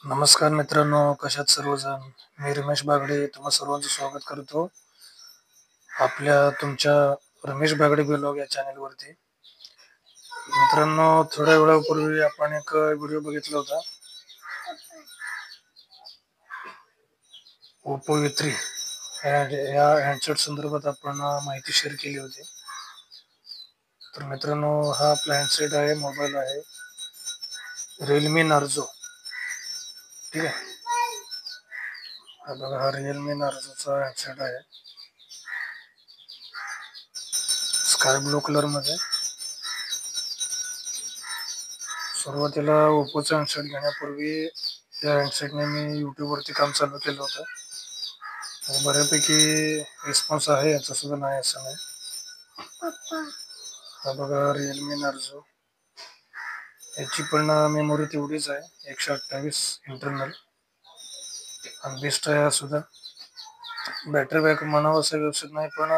नमस्कार मित्रांनो, कशात सर्वजण. मी रमेश बागडे तुम्हा सर्वांचं स्वागत करतो आपल्या तुमच्या रमेश बागडे ब्लॉग या चॅनलवरती. मित्रांनो, थोड्या वेळापूर्वी आपण एक व्हिडिओ बघितला होता. ओप्पो A3 या हँडसेट संदर्भात आपण माहिती शेअर केली होती. तर मित्रांनो, हा आपला हँडसेट आहे, मोबाईल आहे रिअलमी नार्झो. ठीक आहे, हा बघा, हा रिअलमी नार्झोचा हँडसेट आहे, स्काय ब्लू कलर मध्ये. सुरुवातीला ओप्पोचा हँडसेट घेण्यापूर्वी या हँडसेटने मी यूट्यूबवरती काम चालू केलं होतं. बऱ्यापैकी रिस्पॉन्स आहे याचा सुद्धा, नाही असं नाही. हा बघा, रिअलमी नार्झो. याची पण मेमोरी तेवढीच आहे, 128 इंटरनल, आणि बेस्ट आहे हा सुद्धा. बॅटरी बॅकअप म्हणावं असं व्यवस्थित नाही, पण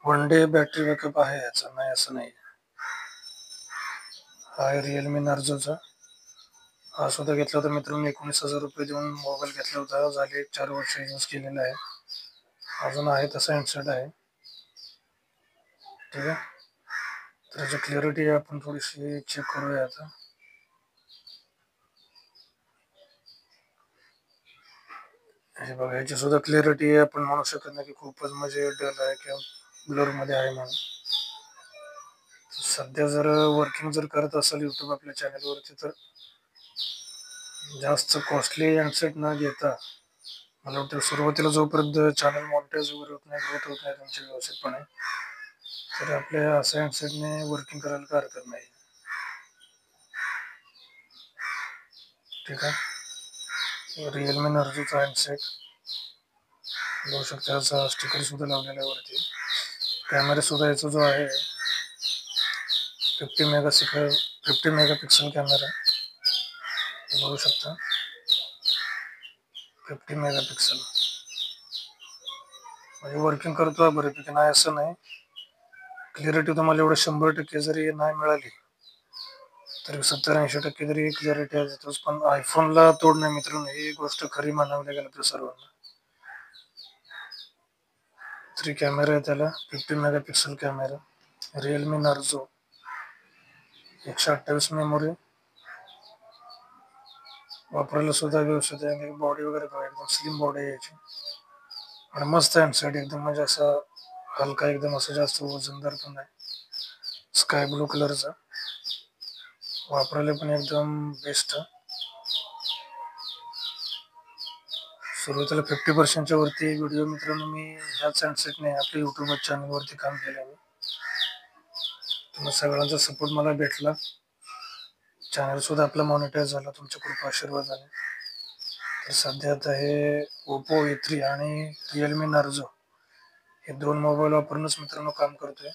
1 डे बॅटरी बॅकअप आहे याचा, नाही असं नाही. हा आहे रिअलमी नार्झोचा. हा सुद्धा घेतला होता मित्रांनो, 19,000 रुपये देऊन मोबाईल घेतला होता. झाले 4 वर्ष यूज केलेला आहे, अजून आहे तसा हँडसेट आहे. ठीक आहे, तर याची क्लिअरिटी आपण थोडीशी चेक करूया आता. हे बघा, याची सुद्धा क्लिअरिटी आपण म्हणू शकत नाही की खूपच म्हणजे डल आहे किंवा ब्लर मध्ये आहे म्हणून. सध्या जर वर्किंग जर करत असेल यूट्यूब आपल्या चॅनलवरती, तर जास्त कॉस्टली हँडसेट न घेता, मला वाटतं सुरुवातीला जोपर्यंत चॅनल मॉनिटाईज वगैरे होत नाही, ग्रोथ होत नाही तुमची व्यवस्थितपणे, तर आपल्या असं हँडसेटने वर्किंग करायला काय हरकत नाही. ठीक आहे, रिअलमी नार्झोचा हँडसेट बघू शकता, याचा स्टिकर सुद्धा लावलेला आहे वरती. कॅमेरा सुद्धा याचा जो आहे 50 मेगापिक्सल कॅमेरा बघू शकता. 50 मेगापिक्सल म्हणजे वर्किंग करतोय बऱ्यापैकी, नाही असं नाही. क्लिअरिटी तुम्हाला एवढं 100% जरी नाही मिळाली तरी 70-80% तरी क्लिअरिटी येतोच. पण आयफोनला तोड नाही मित्रांनो, ही गोष्ट खरी म्हणावी लागेल आपल्या सर्वांना. तरी कॅमेरा आहे त्याला 50 megapixel camera, Realme Narzo, 128 memory. वापरायला सुद्धा व्यवस्थित आहे, बॉडी वगैरे एकदम स्लिम बॉडी आहे याची, आणि मस्त हँडसेट एकदम, म्हणजे असा हलका एकदम, असं जास्त वजनदार पण नाही. स्काय ब्लू कलरचा, वापरायला पण एकदम बेस्ट. सुरुवातीला 50% वरती व्हिडिओ मित्रांनो मी ह्याच हँडसेटने आपल्या यूट्यूब चॅनलवरती काम केलं आहे. तुम्ही सगळ्यांचा सपोर्ट मला भेटला, चॅनल सुद्धा आपला मॉनिटाईज झाला तुमच्या कृपा आशीर्वादाने. तर सध्या आता हे ओप्पो A3 आणि रिअलमी नार्झो हे 2 मोबाईल वापरूनच मित्रांनो काम करतोय.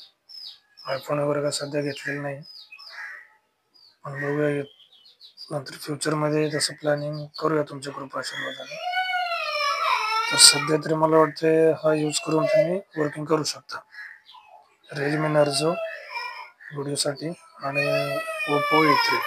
आयफोन वगैरे काय सध्या घेतलेलं नाही, पण बघूया नंतर फ्युचरमध्ये तसं प्लॅनिंग करूया तुमच्या कृपा आशीर्वादाने. तर सध्या तरी मला वाटते हा यूज करून तुम्ही वर्किंग करू शकता, रिअलमी नार्झो व्हिडिओसाठी आणि ओप्पो A3.